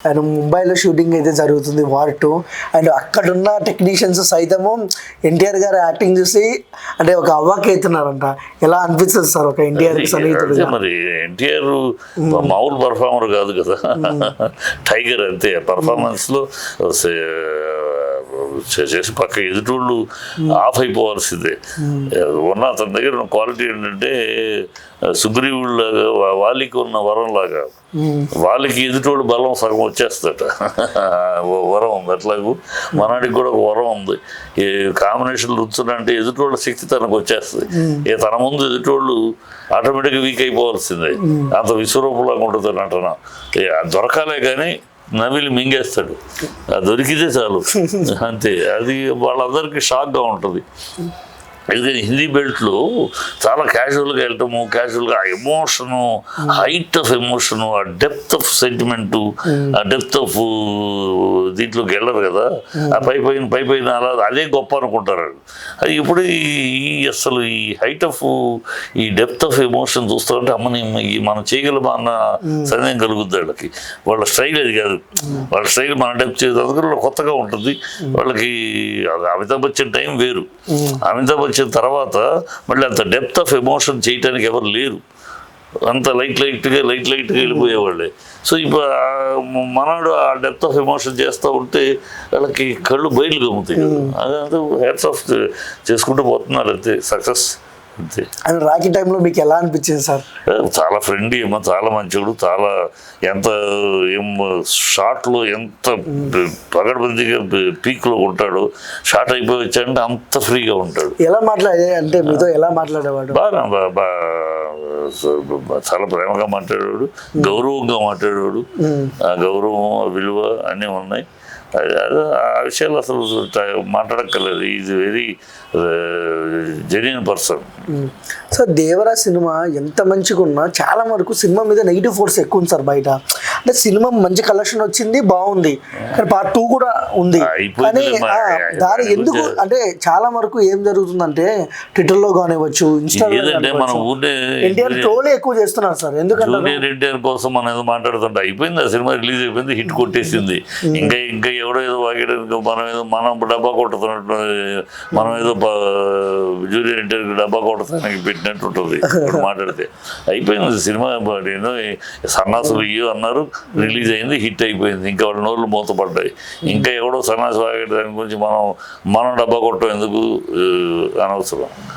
And ముంబైలో shooting అయితే జరుగుతుంది వార్ 2 అండ్ అక్కడున్న టెక్నీషియన్స్ సైతము ఎన్టీఆర్ గారు యాక్టింగ్ చూసి అంటే ఒక అవ్వాకి అవుతున్నారంట. ఎలా అనిపిస్తుంది సార్ ఒక ఎన్టీఆర్ సన్నిహితుడు? మరి ఎన్టీఆర్ మామూలు పర్ఫార్మర్ కాదు కదా, టైగర్ అంతే. పర్ఫార్మెన్స్ లో చేసి పక్క ఎదుటోళ్ళు ఆఫ్ అయిపోవాల్సిందే. ఉన్న అతని దగ్గర క్వాలిటీ ఏంటంటే సుగ్రీవుడు వాళ్ళకి ఉన్న వరం లాగా, వాళ్ళకి ఎదుటోడు బలం సగం వచ్చేస్తట. వరం ఉంది అట్లాగూ మనాడికి కూడా ఒక వరం ఉంది. ఈ కాంబినేషన్ రుచునంటే ఎదుటోళ్ళ శక్తి తనకు వచ్చేస్తుంది. తన ముందు ఎదుటోళ్ళు ఆటోమేటిక్గా వీక్ అయిపోవాల్సిందే. అంత విశ్వరూపంలాగా ఉంటుంది నటన. దొరకాలే కానీ నవిలి మింగేస్తాడు, దొరికితే చాలు అంతే. అది వాళ్ళందరికీ షాక్గా ఉంటుంది. ఎందుకంటే హిందీ బెల్ట్లో చాలా క్యాజువల్గా వెళ్ళటము, క్యాజువల్గా ఆ ఎమోషను, హైట్ ఆఫ్ ఎమోషను, ఆ డెప్త్ ఆఫ్ సెంటిమెంటు, ఆ డెప్త్ ఆఫ్ దీంట్లోకి వెళ్ళరు కదా. ఆ పైపైన అలా అదే గొప్ప అనుకుంటారు. అది ఇప్పుడు అసలు ఈ హైట్ ఆఫ్ ఈ డెప్త్ ఆఫ్ ఎమోషన్ చూస్తారంటే అమ్మని మనం చేయగలమా అన్న సందేహం కలుగుద్ది వాళ్ళకి. వాళ్ళ స్టైల్ అది కాదు, వాళ్ళ స్టైల్ మన డెప్త్ అందుకని కొత్తగా ఉంటుంది వాళ్ళకి. అమితాబ్ బచ్చన్ టైం వేరు. అమితాబ్ బచ్చన్ తర్వాత మళ్ళీ అంత డెప్త్ ఆఫ్ ఎమోషన్ చేయటానికి ఎవరు లేరు. అంత లైట్గా వెళ్ళిపోయేవాళ్ళే. సో ఇప్పుడు మనడు ఆ డెప్త్ ఆఫ్ ఎమోషన్ చేస్తూ ఉంటే వాళ్ళకి కళ్ళు బయలు గమ్ముతాయి. అదంతా హ్యాట్స్ ఆఫ్ చేసుకుంటూ పోతున్నారు అంతే, సక్సెస్ అంతే. అండ్ రాఖీ టైంలో మీకు ఎలా అనిపించింది సార్? చాలా ఫ్రెండ్లీ ఏమో, చాలా మంచివాడు. చాలా ఎంత షార్ట్లో ఎంత పగడబందిగా పీక్లో ఉంటాడు. షార్ట్ అయిపోయి వచ్చాడంటే అంత ఫ్రీగా ఉంటాడు. ఎలా మాట్లాడే అంటే మీతో ఎలా మాట్లాడేవాడు? బాగా చాలా ప్రేమగా మాట్లాడేవాడు, గౌరవంగా మాట్లాడేవాడు. ఆ గౌరవం, విలువ అన్నీ ఉన్నాయి. ఆ విషయాలు అసలు మాట్లాడక్కర్లేదు. Is very genuine person. So Devara సినిమా ఎంత మంచిగా ఉన్నా చాలా వరకు సినిమా మీద నెగిటివ్ ఫోర్స్ ఎక్కువ ఉంది సార్ బయట. అంటే సినిమా మంచి కలెక్షన్ వచ్చింది, బాగుంది, కానీ పార్ట్ 2 కూడా ఉంది. కానీ దాని ఎందుకు అంటే చాలా వరకు ఏం జరుగుతుందంటే ట్విట్టర్లో కానివ్వచ్చు, ఇన్స్టాగ్రామ్ ఎన్టీఆర్ ట్రోల్ ఎక్కువ చేస్తున్నారు సార్. ఎందుకంటే ఎన్టీఆర్ కోసం మనం ఏదో మాట్లాడుతుంటే అయిపోయింది. ఆ సినిమా రిలీజ్ అయిపోయింది, హిట్ కొట్టేసింది. ఇంకా ఎవడో ఏదో వాగేయడానికి మనం డబ్బా కొట్టుతున్నట్టు, మనం ఏదో జూనియర్ ఎన్టీఆర్ డబ్బా కొట్టడానికి పెట్టినట్టు ఉంటుంది మాట్లాడితే. అయిపోయింది సినిమా. ఏదో సన్నాసులు అన్నారు, రిలీజ్ అయింది, హిట్ అయిపోయింది. ఇంకా వాళ్ళ నోళ్ళు మూతపడ్డాయి. ఇంకా ఎవడో సన్నాసి వాగే దాని గురించి మనం డబ్బా కొట్టడం ఎందుకు, అనవసరం.